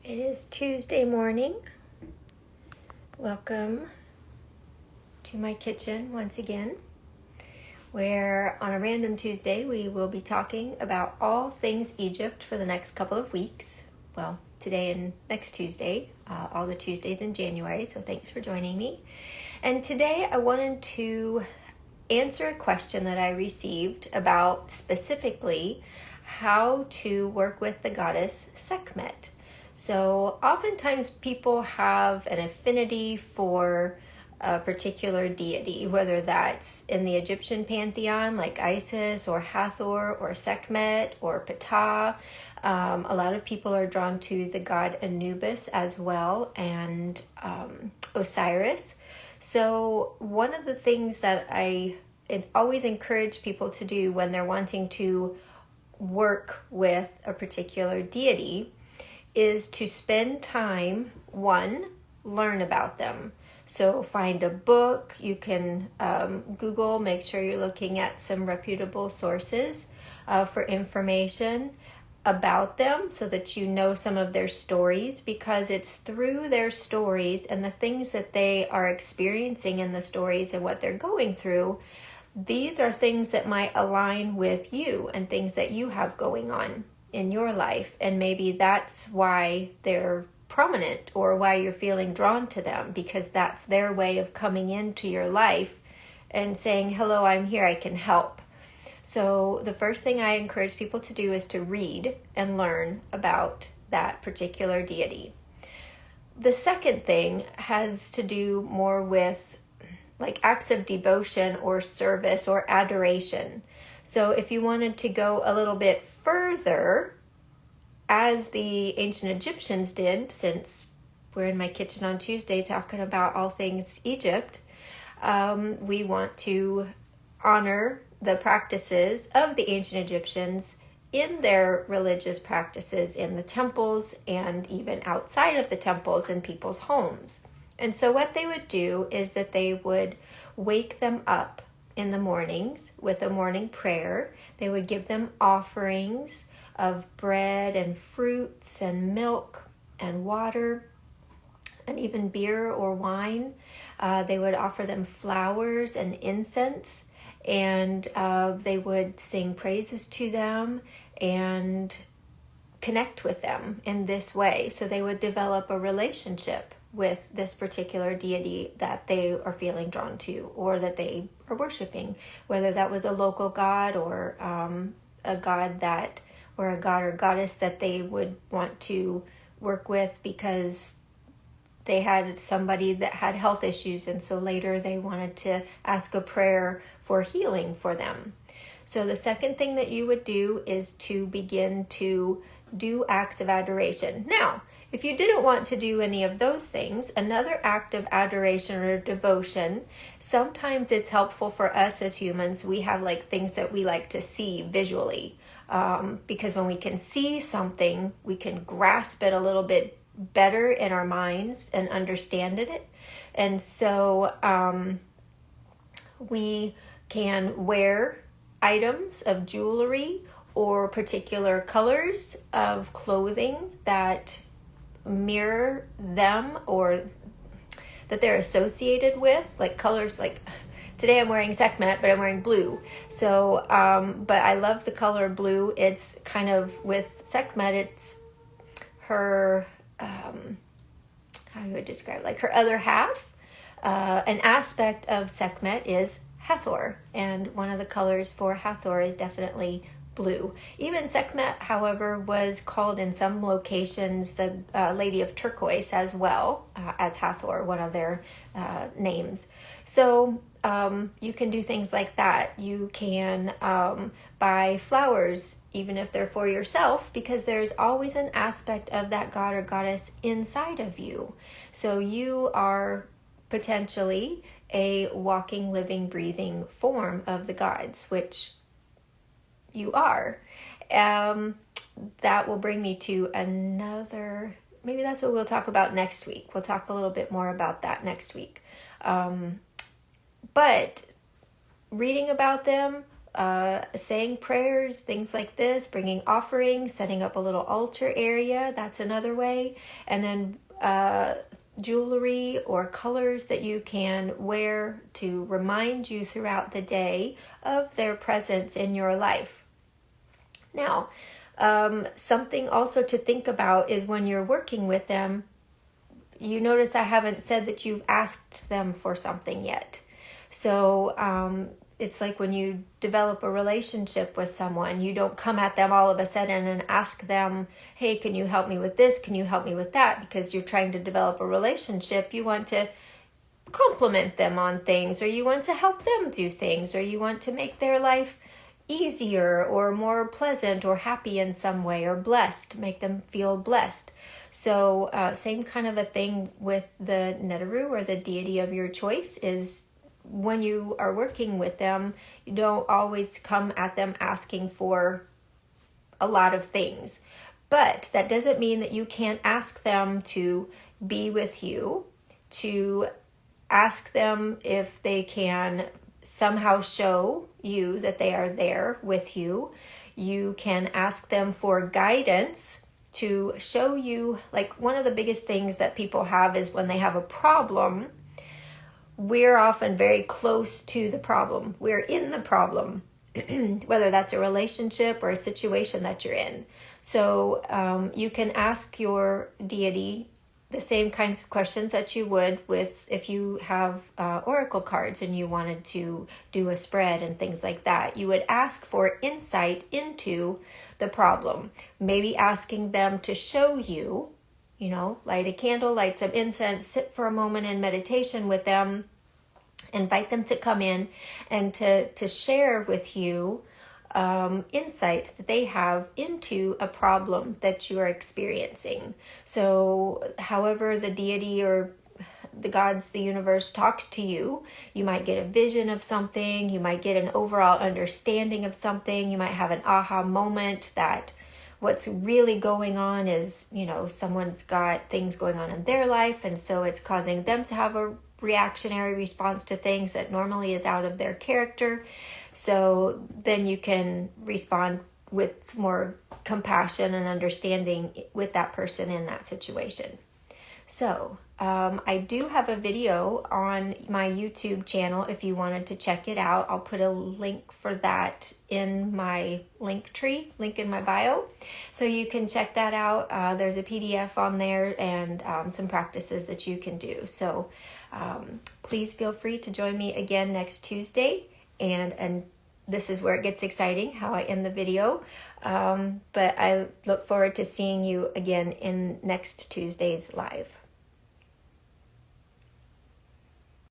It is Tuesday morning. Welcome to my kitchen once again, where on a random Tuesday we will be talking about all things Egypt for the next couple of weeks. Well, today and next Tuesday, all the Tuesdays in January, so thanks for joining me. And today I wanted to answer a question that I received about specifically how to work with the goddess Sekhmet. So oftentimes people have an affinity for a particular deity, whether that's in the Egyptian pantheon like Isis or Hathor or Sekhmet or Ptah. A lot of people are drawn to the god Anubis as well, and Osiris. So one of the things that I always encourage people to do when they're wanting to work with a particular deity is to spend time, learn about them. So find a book, you can Google, make sure you're looking at some reputable sources for information about them so that you know some of their stories, because it's through their stories and the things that they are experiencing in the stories and what they're going through. These are things that might align with you and things that you have going on in your life, and maybe that's why they're prominent or why you're feeling drawn to them, because that's their way of coming into your life and saying, hello, I'm here, I can help. So the first thing I encourage people to do is to read and learn about that particular deity. The second thing has to do more with like acts of devotion or service or adoration. So if you wanted to go a little bit further, as the ancient Egyptians did, since we're in my kitchen on Tuesday talking about all things Egypt, we want to honor the practices of the ancient Egyptians in their religious practices in the temples and even outside of the temples in people's homes. And so what they would do is that they would wake them up in the mornings with a morning prayer. They would give them offerings of bread and fruits and milk and water and even beer or wine. They would offer them flowers and incense, and they would sing praises to them and connect with them in this way. So they would develop a relationship with this particular deity that they are feeling drawn to or that they are worshiping, whether that was a local god or a god that, or a god or goddess that they would want to work with because they had somebody that had health issues, and so later they wanted to ask a prayer for healing for them. So the second thing that you would do is to begin to do acts of adoration. Now, if you didn't want to do any of those things, another act of adoration or devotion, sometimes it's helpful for us as humans. We have like things that we like to see visually, because when we can see something, we can grasp it a little bit better in our minds and understand it. And so we can wear items of jewelry or particular colors of clothing that mirror them or that they're associated with, like colors. Like today I'm wearing Sekhmet, but I'm wearing blue. So but I love the color blue. It's kind of with Sekhmet, it's her how you would describe, like her other half. An aspect of Sekhmet is Hathor, and one of the colors for Hathor is definitely blue. Even Sekhmet, however, was called in some locations the Lady of Turquoise as well as Hathor, one of their names. So you can do things like that. You can buy flowers, even if they're for yourself, because there's always an aspect of that god or goddess inside of you. So you are potentially a walking, living, breathing form of the gods, which you are. That will bring me to another, maybe that's what we'll talk about next week. We'll talk a little bit more about that next week. But reading about them, saying prayers, things like this, bringing offerings, setting up a little altar area. That's another way. And then jewelry or colors that you can wear to remind you throughout the day of their presence in your life. Now, something also to think about is when you're working with them, you notice I haven't said that you've asked them for something yet. So it's like when you develop a relationship with someone, you don't come at them all of a sudden and ask them, hey, can you help me with this? Can you help me with that? Because you're trying to develop a relationship. You want to compliment them on things, or you want to help them do things, or you want to make their life easier or more pleasant or happy in some way, or blessed, make them feel blessed. So same kind of a thing with the neteru, or the deity of your choice, is when you are working with them, you don't always come at them asking for a lot of things. But that doesn't mean that you can't ask them to be with you, to ask them if they can somehow show you that they are there with you. You can ask them for guidance to show you, like one of the biggest things that people have is when they have a problem, we're often very close to the problem. We're in the problem, whether that's a relationship or a situation that you're in. So you can ask your deity the same kinds of questions that you would with if you have oracle cards and you wanted to do a spread and things like that. You would ask for insight into the problem. Maybe asking them to show you, light a candle, light some incense, sit for a moment in meditation with them, invite them to come in and to share with you insight that they have into a problem that you are experiencing. So however the deity or the gods, the universe talks to you, you might get a vision of something, you might get an overall understanding of something, you might have an aha moment that what's really going on is, someone's got things going on in their life, and so it's causing them to have a reactionary response to things that normally is out of their character. So then you can respond with more compassion and understanding with that person in that situation. So I do have a video on my YouTube channel if you wanted to check it out. I'll put a link for that in my link in my bio. So you can check that out. There's a PDF on there and some practices that you can do. So please feel free to join me again next Tuesday. And this is where it gets exciting, how I end the video. But I look forward to seeing you again in next Tuesday's live.